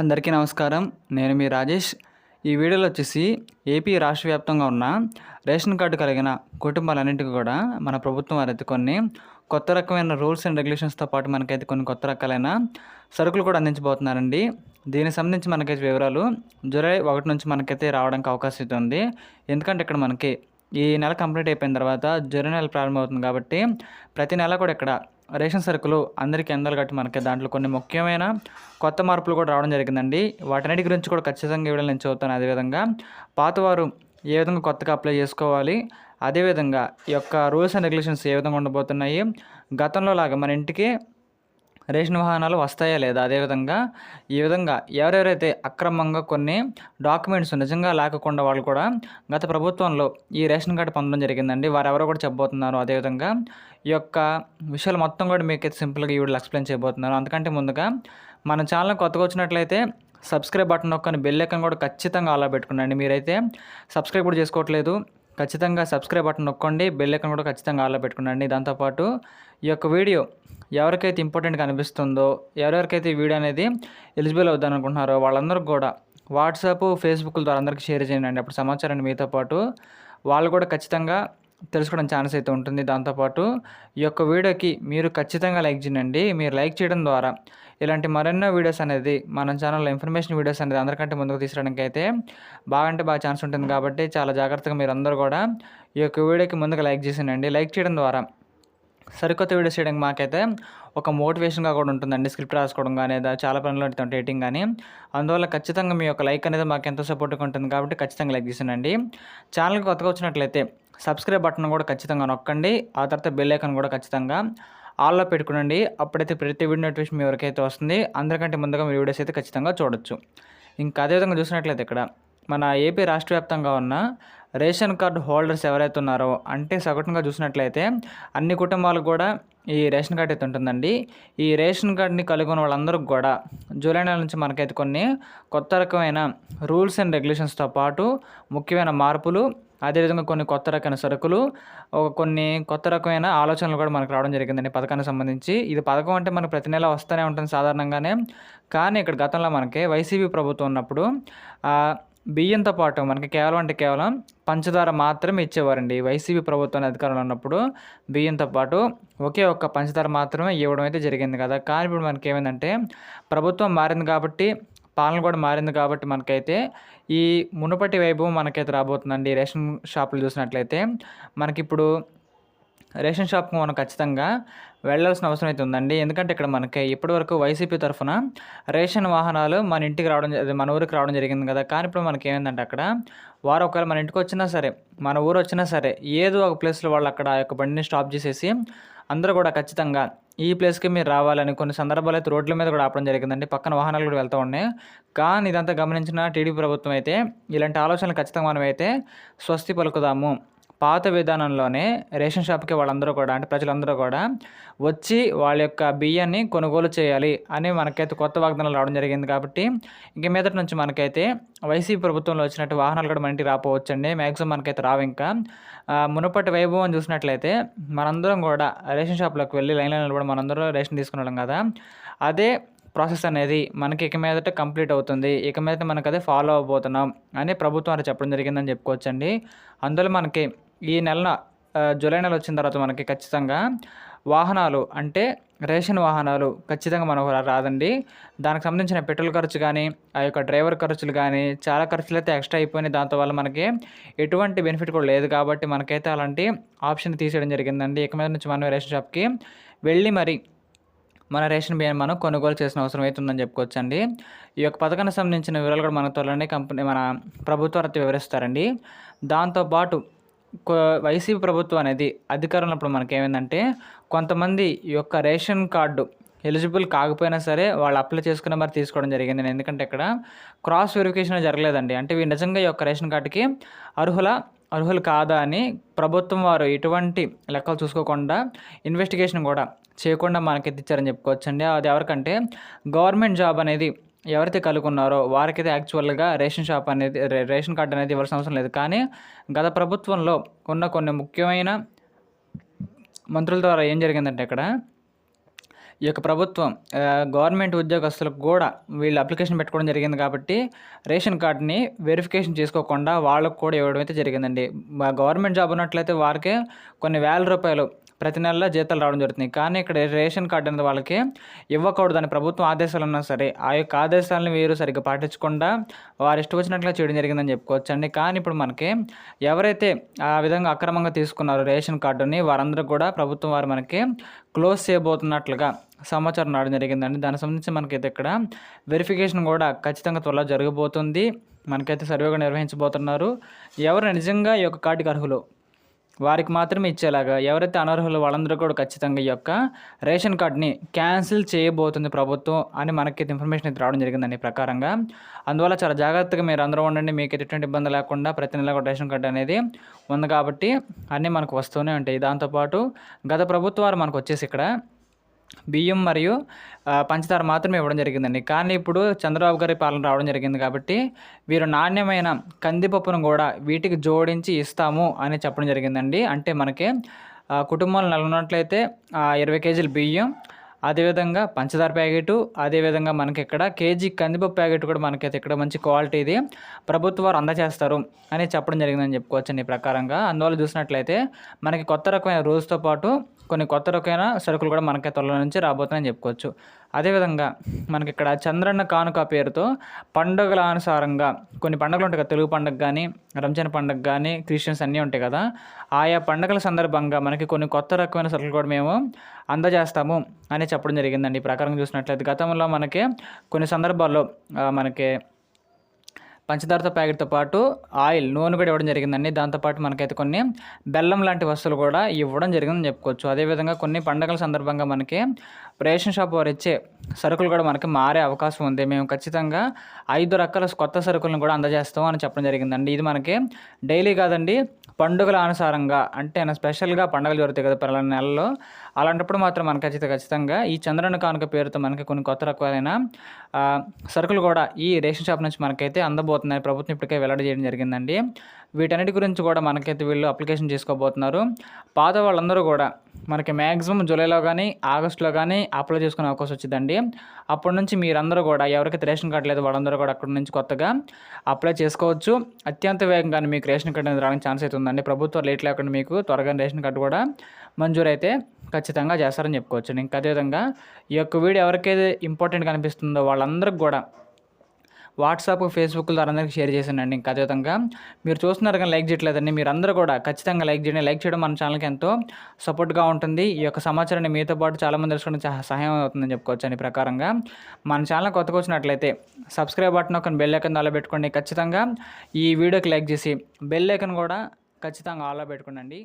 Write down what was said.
అందరికీ నమస్కారం. నేను మీ రాజేష్. ఈ వీడియోలో వచ్చేసి ఏపీ రాష్ట్ర వ్యాప్తంగా ఉన్న రేషన్ కార్డు కలిగిన కుటుంబాలన్నింటికి కూడా మన ప్రభుత్వం వారైతే కొన్ని కొత్త రకమైన రూల్స్ అండ్ రెగ్యులేషన్స్తో పాటు మనకైతే కొన్ని కొత్త రకాలైన సరుకులు కూడా అందించబోతున్నారండి. దీనికి సంబంధించి మనకైతే వివరాలు జూలై 1 నుంచి మనకైతే రావడానికి అవకాశం అయితే ఉంది. ఎందుకంటే ఇక్కడ మనకి ఈ నెల కంప్లీట్ అయిపోయిన తర్వాత జూలై నెల ప్రారంభమవుతుంది కాబట్టి ప్రతి నెల కూడా ఇక్కడ రేషన్ సరుకులు అందరికీ అందాలి కాబట్టి మనకి దాంట్లో కొన్ని ముఖ్యమైన కొత్త మార్పులు కూడా రావడం జరిగిందండి. వాటన్నిటి గురించి కూడా ఖచ్చితంగా ఈ వీడియోలో నేను చెబుతాను. అదేవిధంగా పాతవారు ఏ విధంగా కొత్తగా అప్లై చేసుకోవాలి, అదేవిధంగా ఈ యొక్క రూల్స్ అండ్ రెగ్యులేషన్స్ ఏ విధంగా ఉండబోతున్నాయి, గతంలో లాగా మన ఇంటికి రేషన్ వాహనాలు వస్తాయా లేదా, అదేవిధంగా ఈ విధంగా ఎవరెవరైతే అక్రమంగా కొన్ని డాక్యుమెంట్స్ నిజంగా లేకుండా వాళ్ళు కూడా గత ప్రభుత్వంలో ఈ రేషన్ కార్డు పొందడం జరిగిందండి, వారెవరో కూడా చెప్పబోతున్నారు. అదేవిధంగా ఈ యొక్క విషయాలు మొత్తం కూడా మీకైతే సింపుల్గా ఈ వీడియోలో ఎక్స్ప్లెయిన్ చేయబోతున్నారు. అందుకంటే ముందుగా మన ఛానల్ కొత్తగా వచ్చినట్లయితే సబ్స్క్రైబ్ బటన్ నొక్కని బెల్ ఐకాన్ కూడా ఖచ్చితంగా అలా పెట్టుకునండి. మీరైతే సబ్స్క్రైబ్ కూడా చేసుకోవట్లేదు, ఖచ్చితంగా సబ్స్క్రైబ్ బటన్ నొక్కండి, బెల్ ఐకాన్ కూడా ఖచ్చితంగా ఆన్లో పెట్టుకునండి. దాంతోపాటు ఈ యొక్క వీడియో ఎవరికైతే ఇంపార్టెంట్గా అనిపిస్తుందో, ఎవరెవరికైతే ఈ వీడియో అనేది ఎలిజిబుల్ అవుద్దని అనుకుంటున్నారో వాళ్ళందరూ కూడా వాట్సాప్, ఫేస్బుక్ ద్వారా అందరికీ షేర్ చేయండి. అప్పుడు సమాచారాన్ని మీతో పాటు వాళ్ళు కూడా ఖచ్చితంగా తెలుసుకోవడం ఛాన్స్ అయితే ఉంటుంది. దాంతోపాటు ఈ యొక్క వీడియోకి మీరు ఖచ్చితంగా లైక్ చేయండి. మీరు లైక్ చేయడం ద్వారా ఇలాంటి మరెన్నో వీడియోస్ అనేది మన ఛానల్లో ఇన్ఫర్మేషన్ వీడియోస్ అనేది అందరికంటే ముందుకు తీసుకురావడానికి అయితే బాగా అంటే బాగా ఛాన్స్ ఉంటుంది. కాబట్టి చాలా జాగ్రత్తగా మీరు అందరూ కూడా ఈ యొక్క వీడియోకి ముందుగా లైక్ చేసేయండి. లైక్ చేయడం ద్వారా సరికొత్త వీడియోస్ చేయడానికి మాకైతే ఒక మోటివేషన్గా కూడా ఉంటుందండి. స్క్రిప్ట్ రాసుకోవడం కానీ చాలా పనులు ఉంటాయి, ఎడిటింగ్ కానీ. అందువల్ల ఖచ్చితంగా మీ యొక్క లైక్ అనేది మాకు ఎంతో సపోర్ట్గా ఉంటుంది కాబట్టి ఖచ్చితంగా లైక్ చేసేయండి. ఛానల్కి కొత్తగా వచ్చినట్లయితే సబ్స్క్రైబ్ బటన్ కూడా ఖచ్చితంగా నొక్కండి. ఆ తర్వాత బెల్ ఐకాన్ కూడా ఖచ్చితంగా ఆల్లో పెట్టుకునండి. అప్పుడైతే ప్రతి వీడియో నోటిఫికేషన్ మీ వరకైతే వస్తుంది. అందరికంటే ముందుగా మీ వీడియోస్ అయితే ఖచ్చితంగా చూడొచ్చు. ఇంకా అదేవిధంగా చూసినట్లయితే ఇక్కడ మన ఏపీ రాష్ట్ర వ్యాప్తంగా ఉన్న రేషన్ కార్డు హోల్డర్స్ ఎవరైతే ఉన్నారో, అంటే సగటుగా చూసినట్లయితే అన్ని కుటుంబాలకు కూడా ఈ రేషన్ కార్డు అయితే ఉంటుందండి. ఈ రేషన్ కార్డుని కలిగి ఉన్న వాళ్ళందరూ కూడా జూలై నెల నుంచి మనకైతే కొన్ని కొత్త రకమైన రూల్స్ అండ్ రెగ్యులేషన్స్తో పాటు ముఖ్యమైన మార్పులు, అదేవిధంగా కొన్ని కొత్త రకమైన సరుకులు, కొన్ని కొత్త రకమైన ఆలోచనలు కూడా మనకు రావడం జరిగిందండి పథకానికి సంబంధించి. ఇది పథకం అంటే మనకు ప్రతి నెల వస్తూనే ఉంటుంది సాధారణంగానే. కానీ ఇక్కడ గతంలో మనకి వైసీపీ ప్రభుత్వం ఉన్నప్పుడు బియ్యంతో పాటు మనకి కేవలం పంచదార మాత్రమే ఇచ్చేవారండి. వైసీపీ ప్రభుత్వం అధికారంలో ఉన్నప్పుడు బియ్యంతో పాటు ఒకే ఒక్క పంచదార మాత్రమే ఇవ్వడం అయితే జరిగింది కదా. కానీ ఇప్పుడు మనకి ఏమైందంటే ప్రభుత్వం మారింది కాబట్టి, పాలన కూడా మారింది కాబట్టి మనకైతే ఈ మునుపటి వైభవం మనకైతే రాబోతుందండి. రేషన్ షాపులు చూసినట్లయితే మనకిప్పుడు రేషన్ షాప్కి మనం ఖచ్చితంగా వెళ్ళాల్సిన అవసరం అయితే ఉందండి. ఎందుకంటే ఇక్కడ మనకి ఇప్పటివరకు వైసీపీ తరఫున రేషన్ వాహనాలు మన ఇంటికి రావడం, మన ఊరికి రావడం జరిగింది కదా. కానీ ఇప్పుడు మనకి ఏమైందంటే అక్కడ వారు ఒకవేళ మన ఇంటికి వచ్చినా సరే, మన ఊరు వచ్చినా సరే, ఏదో ఒక ప్లేస్లో వాళ్ళు అక్కడ ఆ యొక్క బండిని స్టాప్ చేసేసి అందరూ కూడా ఖచ్చితంగా ఈ ప్లేస్కి మీరు రావాలని కొన్ని సందర్భాలు అయితే రోడ్ల మీద కూడా ఆపడం జరిగిందండి. పక్కన వాహనాలు కూడా వెళ్తూ ఉన్నాయి. కానీ ఇదంతా గమనించిన టీడీపీ ప్రభుత్వం అయితే ఇలాంటి ఆలోచనలు ఖచ్చితంగా మనమైతే స్వస్తి పలుకుదాము. పాత విధానంలోనే రేషన్ షాప్కి వాళ్ళందరూ కూడా, అంటే ప్రజలందరూ కూడా వచ్చి వాళ్ళ యొక్క బియ్యాన్ని కొనుగోలు చేయాలి అని మనకైతే కొత్త వాగ్దానాలు రావడం జరిగింది. కాబట్టి ఇంక మీదటి నుంచి మనకైతే వైసీపీ ప్రభుత్వంలో వచ్చినట్టు వాహనాలు కూడా మన ఇంటికి రాపోవచ్చండి. మ్యాక్సిమం మనకైతే రావు. ఇంకా మునుపటి వైభవం చూసినట్లయితే మనందరం కూడా రేషన్ షాప్లోకి వెళ్ళి లైన్లో నిలబడి మనందరం రేషన్ తీసుకున్నాం కదా. అదే ప్రాసెస్ అనేది మనకి ఇక మీదట కంప్లీట్ అవుతుంది. ఇక మీదట మనకు అదే ఫాలో అవబోతున్నాం అని ప్రభుత్వం వారు చెప్పడం జరిగిందని చెప్పుకోవచ్చండి. అందులో మనకి ఈ నెల జూలై నెల వచ్చిన తర్వాత మనకి ఖచ్చితంగా వాహనాలు, అంటే రేషన్ వాహనాలు ఖచ్చితంగా మనకు రాదండి. దానికి సంబంధించిన పెట్రోల్ ఖర్చు కానీ, ఆ యొక్క డ్రైవర్ ఖర్చులు కానీ, చాలా ఖర్చులు అయితే ఎక్స్ట్రా అయిపోయినాయి. దాంతో వల్ల మనకి ఎటువంటి బెనిఫిట్ కూడా లేదు. కాబట్టి మనకైతే అలాంటి ఆప్షన్ తీసేయడం జరిగిందండి. ఇక మీద నుంచి మనం రేషన్ షాప్కి వెళ్ళి మరి మన రేషన్ బియ్యం మనం కొనుగోలు చేసిన అవసరం అయితే ఉందని చెప్పుకోవచ్చండి. ఈ యొక్క పథకానికి సంబంధించిన వివరాలు కూడా మన త్వరలోనే మన ప్రభుత్వం అయితే వివరిస్తారండి. దాంతోపాటు వైసీపీ ప్రభుత్వం అనేది అధికారంలో ఉన్నప్పుడు మనకేమైందంటే కొంతమంది ఈ యొక్క రేషన్ కార్డు ఎలిజిబుల్ కాకపోయినా సరే వాళ్ళు అప్లై చేసుకున్న మరి తీసుకోవడం జరిగింది. ఎందుకంటే ఇక్కడ క్రాస్ వెరిఫికేషన్ జరగలేదండి. అంటే వీరు నిజంగా ఈ యొక్క రేషన్ కార్డుకి అర్హులు కాదా అని ప్రభుత్వం వారు ఎటువంటి లెక్కలు చూసుకోకుండా, ఇన్వెస్టిగేషన్ కూడా చేయకుండా మనకి ఇచ్చారని చెప్పుకోవచ్చండి. అది ఎవరికంటే గవర్నమెంట్ జాబ్ అనేది ఎవరైతే కలుగున్నారో వారికైతే యాక్చువల్గా రేషన్ కార్డు అనేది ఇవ్వాల్సిన అవసరం లేదు. కానీ గత ప్రభుత్వంలో ఉన్న కొన్ని ముఖ్యమైన మంత్రుల ద్వారా ఏం జరిగిందంటే ఇక్కడ ఈ యొక్క ప్రభుత్వం గవర్నమెంట్ ఉద్యోగస్తులకు కూడా వీళ్ళు అప్లికేషన్ పెట్టుకోవడం జరిగింది కాబట్టి రేషన్ కార్డ్ని వెరిఫికేషన్ చేసుకోకుండా వాళ్ళకు కూడా ఇవ్వడం అయితే జరిగిందండి. గవర్నమెంట్ జాబ్ ఉన్నట్లయితే వారికే కొన్ని వేల రూపాయలు ప్రతి నెల జీతాలు రావడం జరుగుతుంది. కానీ ఇక్కడ రేషన్ కార్డు అనేది వాళ్ళకి ఇవ్వకూడదని ప్రభుత్వం ఆదేశాలు ఉన్నా సరే ఆ యొక్క ఆదేశాలను వీరు సరిగ్గా పాటించకుండా వారు ఇష్టం వచ్చినట్లుగా చేయడం జరిగిందని చెప్పుకోవచ్చండి. కానీ ఇప్పుడు మనకి ఎవరైతే ఆ విధంగా అక్రమంగా తీసుకున్నారో రేషన్ కార్డుని వారందరూ కూడా ప్రభుత్వం వారు మనకి క్లోజ్ చేయబోతున్నట్లుగా సమాచారం రావడం జరిగిందండి. దానికి సంబంధించి మనకైతే ఇక్కడ వెరిఫికేషన్ కూడా ఖచ్చితంగా త్వరలో జరగబోతుంది. మనకైతే సర్వేగా నిర్వహించబోతున్నారు. ఎవరు నిజంగా ఈ యొక్క కార్డుకి అర్హులు వారికి మాత్రమే ఇచ్చేలాగా, ఎవరైతే అనర్హులు వాళ్ళందరూ కూడా ఖచ్చితంగా ఈ యొక్క రేషన్ కార్డ్ని క్యాన్సిల్ చేయబోతుంది ప్రభుత్వం అని మనకైతే ఇన్ఫర్మేషన్ అయితే రావడం జరిగిందండి ప్రకారంగా. అందువల్ల చాలా జాగ్రత్తగా మీరు అందరూ ఉండండి. మీకు ఎటువంటి ఇబ్బంది లేకుండా ప్రతి నెల కూడా రేషన్ కార్డు అనేది ఉంది కాబట్టి అన్నీ మనకు వస్తూనే ఉంటాయి. దాంతోపాటు గత ప్రభుత్వాలు మనకు వచ్చేసి ఇక్కడ బియ్యం మరియు పంచదార మాత్రమే ఇవ్వడం జరిగిందండి. కానీ ఇప్పుడు చంద్రబాబు గారి పాలన రావడం జరిగింది కాబట్టి వీరు నాణ్యమైన కందిపప్పును కూడా వీటికి జోడించి ఇస్తాము అని చెప్పడం జరిగిందండి. అంటే మనకి కుటుంబాలు నెలకొన్నట్లయితే 20 కేజీలు బియ్యం, అదేవిధంగా పంచదార ప్యాకెటు, అదేవిధంగా మనకి ఇక్కడ కేజీ కందిపప్పు ప్యాకెట్ కూడా మనకైతే ఇక్కడ మంచి క్వాలిటీది ప్రభుత్వ వారు అందజేస్తారు అని చెప్పడం జరిగిందని చెప్పుకోవచ్చండి ఈ ప్రకారంగా. అందువల్ల చూసినట్లయితే మనకి కొత్త రకమైన రోజుతో పాటు కొన్ని కొత్త రకమైన సరుకులు కూడా మనకి త్వరలో నుంచి రాబోతున్నాయని చెప్పుకోవచ్చు. అదేవిధంగా మనకి ఇక్కడ చంద్రన్న కానుక పేరుతో పండుగల అనుసారంగా కొన్ని పండుగలు ఉంటాయి కదా, తెలుగు పండుగ కానీ, రంజాన్ పండుగ కానీ, క్రిస్టియన్స్ అన్నీ ఉంటాయి కదా, ఆయా పండుగల సందర్భంగా మనకి కొన్ని కొత్త రకమైన సరుకులు కూడా మేము అందజేస్తాము అని చెప్పడం జరిగిందండి. ఈ ప్రకారం చూసినట్లయితే గతంలో మనకి కొన్ని సందర్భాల్లో మనకి పంచదారతో ప్యాకెట్తో పాటు ఆయిల్, నూనె కూడా ఇవ్వడం జరిగిందండి. దాంతోపాటు మనకైతే కొన్ని బెల్లం లాంటి వస్తువులు కూడా ఇవ్వడం జరిగిందని చెప్పుకోవచ్చు. అదేవిధంగా కొన్ని పండుగల సందర్భంగా మనకి రేషన్ షాప్ వారు ఇచ్చే సరుకులు కూడా మనకి మారే అవకాశం ఉంది. మేము ఖచ్చితంగా 5 రకాల కొత్త సరుకులను కూడా అందజేస్తాం అని చెప్పడం జరిగిందండి. ఇది మనకి డైలీ కాదండి, పండుగల అనుసారంగా, అంటే స్పెషల్గా పండుగలు జరుగుతాయి కదా పలానా నెలలో, అలాంటప్పుడు మాత్రం మనకి ఖచ్చితంగా ఈ చంద్రన్న కానుక పేరుతో మనకి కొన్ని కొత్త రకమైన సరుకులు కూడా ఈ రేషన్ షాప్ నుంచి మనకైతే అందబోతున్నాయి. ప్రభుత్వం ఇప్పటికే వెల్లడి చేయడం జరిగిందండి. వీటన్నిటి గురించి కూడా మనకైతే వీళ్ళు అప్లికేషన్ చేసుకోబోతున్నారు. పాత వాళ్ళందరూ కూడా మనకి మ్యాక్సిమం జూలైలో కానీ ఆగస్టులో కానీ అప్లై చేసుకునే అవకాశం వచ్చిందండి. అప్పటి నుంచి మీరందరూ కూడా ఎవరికైతే రేషన్ కార్డు లేదో వాళ్ళందరూ కూడా అక్కడి నుంచి కొత్తగా అప్లై చేసుకోవచ్చు. అత్యంత వేగంగానే మీకు రేషన్ కార్డు అనేది రావడానికి ఛాన్స్ అయితే ఉందండి. ప్రభుత్వం లేట్ లేకుండా మీకు త్వరగా రేషన్ కార్డు కూడా మంజూరైతే ఖచ్చితంగా చేస్తారని చెప్పుకోవచ్చు. ఇంకా అదేవిధంగా ఈ యొక్క వీడియో ఎవరికైతే ఇంపార్టెంట్గా అనిపిస్తుందో వాళ్ళందరికీ కూడా వాట్సాప్, ఫేస్బుక్ ద్వారా అందరికీ షేర్ చేశానండి. ఇంకా అదేవిధంగా మీరు చూస్తున్నారు కానీ లైక్ చేయట్లేదండి. మీరు అందరూ కూడా ఖచ్చితంగా లైక్ చేయండి. లైక్ చేయడం మన ఛానల్కి ఎంతో సపోర్ట్గా ఉంటుంది. ఈ యొక్క సమాచారాన్ని మీతో పాటు చాలామంది తెలుసుకోవడానికి సహాయం అవుతుందని చెప్పుకోవచ్చు. అని ప్రకారంగా మన ఛానల్ కొత్తగా వచ్చినట్లయితే సబ్స్క్రైబ్ బటన్ ఒక బెల్ ఐకాన్ ఆలో పెట్టుకోండి. ఖచ్చితంగా ఈ వీడియోకి లైక్ చేసి బెల్ ఐకాన్ కూడా ఖచ్చితంగా ఆలో పెట్టుకోండి.